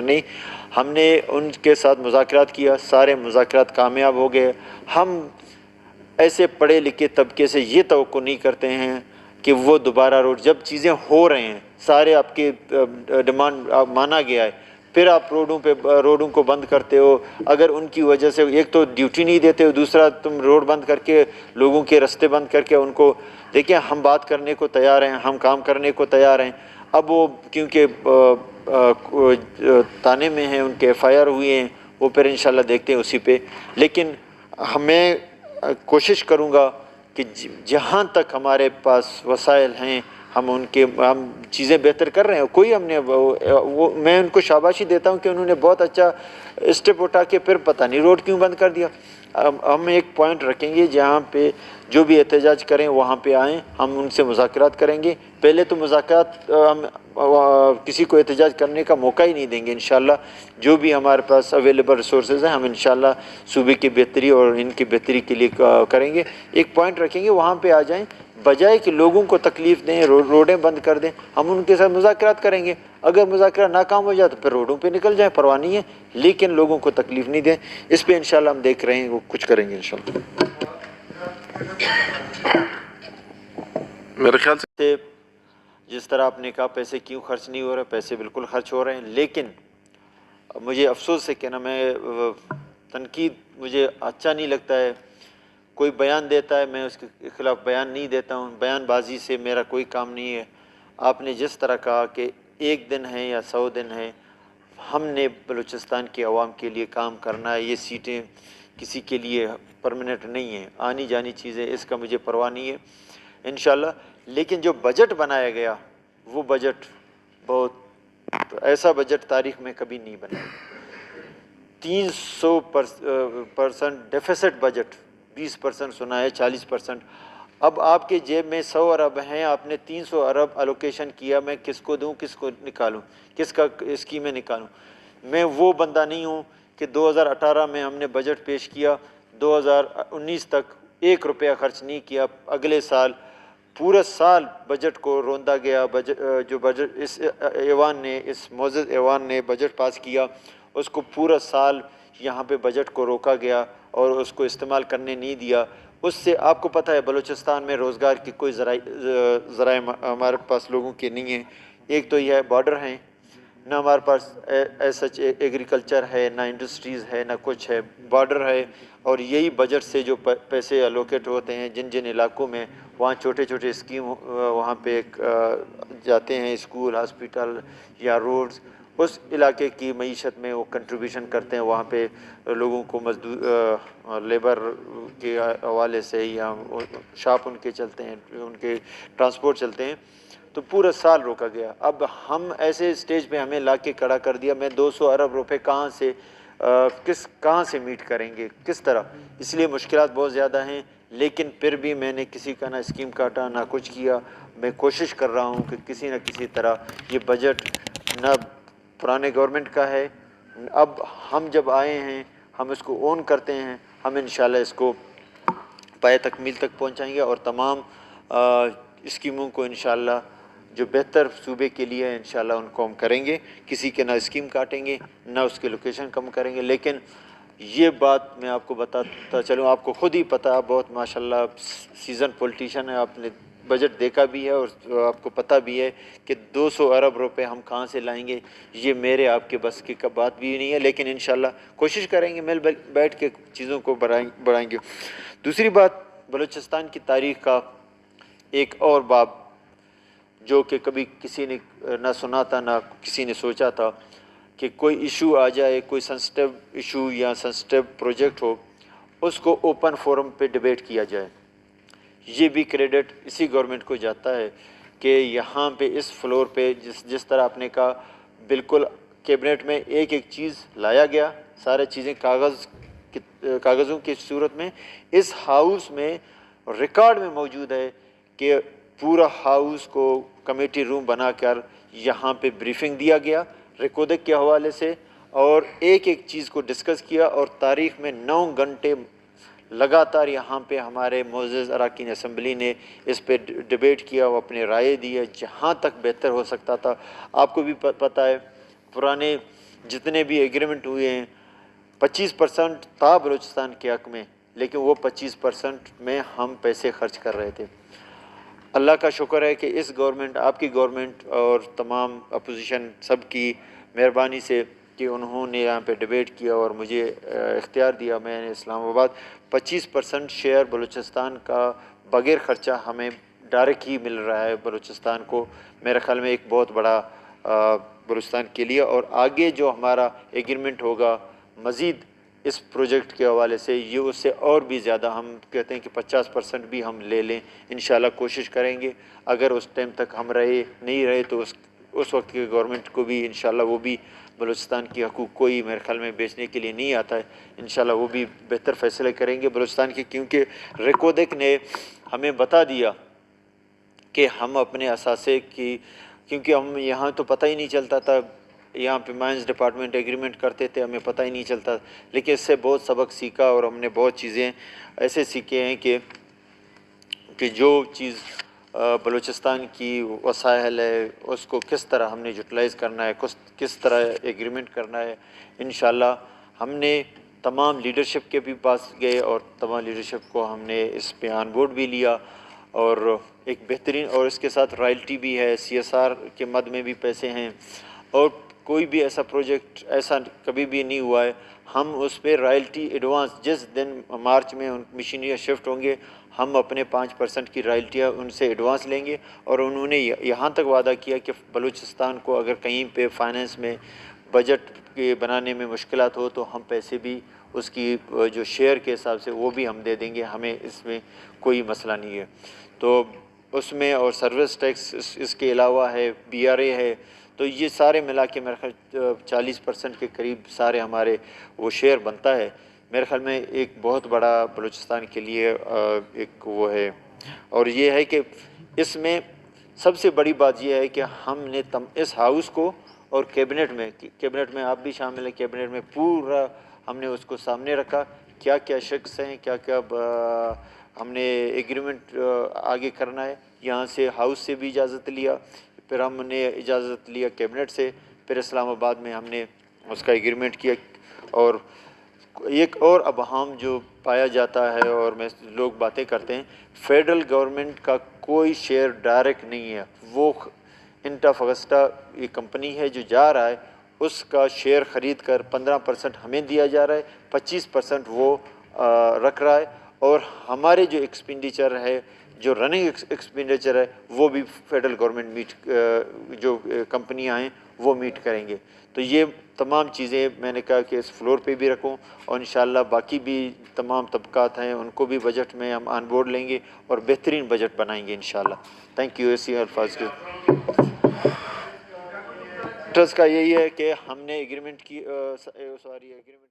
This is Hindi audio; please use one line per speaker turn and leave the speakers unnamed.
नहीं। हमने उनके साथ मुज़ाकरात किया, सारे मुज़ाकरात कामयाब हो गए। हम ऐसे पढ़े लिखे तबके से ये तवक्को नहीं करते हैं कि वो दोबारा रोड, जब चीज़ें हो रहे हैं, सारे आपके डिमांड माना गया है, फिर आप रोडों को बंद करते हो। अगर उनकी वजह से एक तो ड्यूटी नहीं देते हो, दूसरा तुम रोड बंद करके लोगों के रास्ते बंद करके उनको, देखिए हम बात करने को तैयार हैं, हम काम करने को तैयार हैं। अब वो क्योंकि थाने में हैं, उनके FIR हुए हैं, वो फिर इंशाल्लाह देखते हैं उसी पे। लेकिन हमें कोशिश करूँगा कि जहाँ तक हमारे पास वसाइल हैं हम चीज़ें बेहतर कर रहे हैं। कोई हमने वो मैं उनको शाबाशी देता हूँ कि उन्होंने बहुत अच्छा स्टेप उठा के फिर पता नहीं रोड क्यों बंद कर दिया। हम एक पॉइंट रखेंगे जहाँ पे जो भी एहतजाज करें वहाँ पे आएँ, हम उनसे मुज़ाकरात करेंगे। पहले तो मुज़ाकरात हम किसी को एहतजाज करने का मौका ही नहीं देंगे। इंशाल्लाह जो भी हमारे पास अवेलेबल रिसोर्सेज हैं हम इंशाल्लाह सूबे की बेहतरी और इनकी बेहतरी के लिए करेंगे। एक पॉइंट रखेंगे, वहाँ पे आ जाएं, बजाय कि लोगों को तकलीफ़ दें, रोडें बंद कर दें, हम उनके साथ मुज़ाकरात करेंगे। अगर मुज़ाकरा नाकाम हो जाए तो फिर रोडों पे निकल जाए, परवाह नहीं है, लेकिन लोगों को तकलीफ़ नहीं दें। इस पे इंशाल्लाह हम देख रहे हैं, वो कुछ करेंगे इंशाल्लाह।
मेरे ख्याल से
जिस तरह आपने कहा पैसे क्यों खर्च नहीं हो रहे, पैसे बिल्कुल खर्च हो रहे हैं, लेकिन मुझे अफसोस है कि ना, मैं तनकीद मुझे अच्छा नहीं लगता है। कोई बयान देता है, मैं उसके ख़िलाफ़ बयान नहीं देता हूँ, बयानबाजी से मेरा कोई काम नहीं है। आपने जिस तरह कहा कि 1 दिन है या 100 दिन है, हमने बलूचिस्तान के अवाम के लिए काम करना है। ये सीटें किसी के लिए परमानेंट नहीं है, आनी जानी चीज़ें, इसका मुझे परवाह नहीं है इंशाल्लाह। लेकिन जो बजट बनाया गया वो बजट बहुत ऐसा बजट तारीख़ में कभी नहीं बना। 300% डेफिसिट बजट, 20% सुना है, 40%। अब आपके जेब में 100 अरब हैं, आपने 300 अरब एलोकेशन किया, मैं किसको दूं, किसको निकालूं, किसका स्कीमें निकालूं? मैं वो बंदा नहीं हूं कि 2018 में हमने बजट पेश किया, 2019 तक 1 रुपया खर्च नहीं किया। अगले साल पूरा साल बजट को रोंदा गया। जो बजट इस मोअज़्ज़ज़ ऐवान ने बजट पास किया, उसको पूरा साल यहाँ पे बजट को रोका गया और उसको इस्तेमाल करने नहीं दिया। उससे आपको पता है बलूचिस्तान में रोज़गार की कोई ज़राए हमारे पास लोगों के नहीं है। एक तो यह बॉर्डर हैं, ना हमारे पास सच एग्रीकल्चर है, ना इंडस्ट्रीज़ है, ना कुछ है, बॉर्डर है। और यही बजट से जो पैसे एलोकेट होते हैं जिन जिन इलाकों में, वहाँ छोटे छोटे स्कीम वहाँ पे जाते हैं, स्कूल, हॉस्पिटल या रोड्स, उस इलाके की मईशत में वो कंट्रीब्यूशन करते हैं। वहाँ पे लोगों को मजदूर लेबर के हवाले से या शॉप उनके चलते हैं, उनके ट्रांसपोर्ट चलते हैं, तो पूरा साल रोका गया। अब हम ऐसे स्टेज पे हमें ला के खड़ा कर दिया। मैं 200 अरब रुपए कहाँ से मीट करेंगे, किस तरह? इसलिए मुश्किलात बहुत ज़्यादा हैं। लेकिन फिर भी मैंने किसी का ना स्कीम काटा, ना कुछ किया। मैं कोशिश कर रहा हूँ कि किसी न किसी तरह ये बजट ना पुराने गवर्नमेंट का है, अब हम जब आए हैं हम इसको ओन करते हैं, हम इंशाल्लाह इसको पाए तकमील तक पहुँचाएँगे और तमाम स्कीमों को इंशाल्लाह जो बेहतर सूबे के लिए है इंशाल्लाह उनको हम करेंगे। किसी के ना स्कीम काटेंगे, ना उसके लोकेशन कम करेंगे। लेकिन ये बात मैं आपको बताता चलूँ, आपको ख़ुद ही पता है, बहुत माशाल्लाह सीज़न पॉलिटिशियन है, आपने बजट देखा भी है और आपको पता भी है कि 200 अरब रुपए हम कहाँ से लाएंगे। ये मेरे आपके बस की बात भी नहीं है, लेकिन इंशाल्लाह कोशिश करेंगे, मिल बैठ के चीज़ों को बढ़ाएंगे। दूसरी बात, बलूचिस्तान की तारीख़ का एक और बाब जो कि कभी किसी ने ना सुना था, ना किसी ने सोचा था कि कोई इशू आ जाए, कोई सेंसिटिव इशू या सेंसिटिव प्रोजेक्ट हो, उसको ओपन फोरम पे डिबेट किया जाए। ये भी क्रेडिट इसी गवर्नमेंट को जाता है कि यहाँ पे इस फ्लोर पे जिस तरह आपने कहा, बिल्कुल कैबिनेट में एक एक चीज़ लाया गया, सारी चीज़ें कागज़ों की सूरत में इस हाउस में रिकॉर्ड में मौजूद है कि पूरा हाउस को कमेटी रूम बनाकर यहाँ पे ब्रीफिंग दिया गया रिकॉर्डिंग के हवाले से, और एक एक चीज़ को डिस्कस किया। और तारीख़ में 9 घंटे लगातार यहाँ पे हमारे मोअज़्ज़ज़ अरकान असम्बली ने इस पे डिबेट किया, वो अपने राय दी है जहाँ तक बेहतर हो सकता था। आपको भी पता है पुराने जितने भी एग्रीमेंट हुए हैं 25% था बलूचिस्तान के हक़ में, लेकिन वो 25% में हम पैसे खर्च कर रहे थे। अल्लाह का शुक्र है कि इस गवर्नमेंट, आपकी गवर्नमेंट और तमाम अपोजिशन सब की मेहरबानी से कि उन्होंने यहाँ पे डिबेट किया और मुझे इख्तियार दिया, मैंने इस्लामाबाद 25% शेयर बलूचिस्तान का बग़ैर ख़र्चा हमें डायरेक्ट ही मिल रहा है बलूचिस्तान को। मेरे ख़्याल में एक बहुत बड़ा बलूचिस्तान के लिए, और आगे जो हमारा एग्रीमेंट होगा मज़ीद इस प्रोजेक्ट के हवाले से, ये उससे और भी ज़्यादा हम कहते हैं कि 50% भी हम ले लें, इंशाल्लाह कोशिश करेंगे। अगर उस टाइम तक हम नहीं रहे तो उस वक्त की गवर्नमेंट को भी इंशाल्लाह वो भी बलूचिस्तान की हकूक़ कोई मेरे ख़्याल में बेचने के लिए नहीं आता है, इंशाल्लाह वो भी बेहतर फ़ैसले करेंगे बलूचिस्तान के। क्योंकि रेकोदेक ने हमें बता दिया कि हम अपने असासे की, क्योंकि हम यहाँ तो पता ही नहीं चलता था, यहाँ पे माइंस डिपार्टमेंट एग्रीमेंट करते थे, हमें पता ही नहीं चलता, लेकिन इससे बहुत सबक सीखा और हमने बहुत चीज़ें ऐसे सीखे हैं कि जो चीज़ बलूचिस्तान की वसाइल है उसको किस तरह हमने यूटिलाइज़ करना है, किस तरह एग्रीमेंट करना है। इंशाल्लाह हमने तमाम लीडरशिप के भी पास गए और तमाम लीडरशिप को हमने इस पे ऑन बोर्ड भी लिया, और एक बेहतरीन, और इसके साथ रॉयल्टी भी है, CSR के मद में भी पैसे हैं, और कोई भी ऐसा प्रोजेक्ट ऐसा कभी भी नहीं हुआ है हम उस पर रॉयल्टी एडवांस, जिस दिन मार्च में उन मशीनरियाँ शिफ्ट होंगे हम अपने 5% की रॉयल्टियाँ उनसे एडवांस लेंगे। और उन्होंने यहाँ तक वादा किया कि बलूचिस्तान को अगर कहीं पे फाइनेंस में बजट के बनाने में मुश्किलात हो तो हम पैसे भी उसकी जो शेयर के हिसाब से वो भी हम दे देंगे, हमें इसमें कोई मसला नहीं है। तो उसमें और सर्विस टैक्स इसके अलावा है, BRA है, तो ये सारे मिला के मेरे ख्याल 40% के करीब सारे हमारे वो शेयर बनता है। मेरे ख्याल में एक बहुत बड़ा बलूचिस्तान के लिए एक वो है। और ये है कि इसमें सबसे बड़ी बात यह है कि हमने इस हाउस को और कैबिनेट में आप भी शामिल हैं, कैबिनेट में पूरा हमने उसको सामने रखा, क्या क्या शख्स हैं, क्या क्या हमने एग्रीमेंट आगे करना है। यहाँ से हाउस से भी इजाज़त लिया, फिर हमने इजाज़त लिया कैबिनेट से, फिर इस्लामाबाद में हमने उसका एग्रीमेंट किया। और एक और अबहम जो पाया जाता है और मैं लोग बातें करते हैं, फेडरल गवर्नमेंट का कोई शेयर डायरेक्ट नहीं है, वो इंटफ अगस्टा ये कंपनी है जो जा रहा है उसका शेयर ख़रीद कर 15% हमें दिया जा रहा है, 25% वो रख रहा है, और हमारे जो एक्सपेंडिचर है, जो रनिंग एक्सपेंडिचर है, वो भी फेडरल गवर्नमेंट जो कंपनियां हैं वो मीट करेंगे। तो ये तमाम चीज़ें मैंने कहा कि इस फ्लोर पे भी रखूं, और इंशाल्लाह बाकी भी तमाम तबकात हैं उनको भी बजट में हम ऑन बोर्ड लेंगे और बेहतरीन बजट बनाएंगे इंशाल्लाह। Thank you. इसी अल्फाज के ट्रस्ट का यही है कि हमने एग्रीमेंट की एग्रीमेंट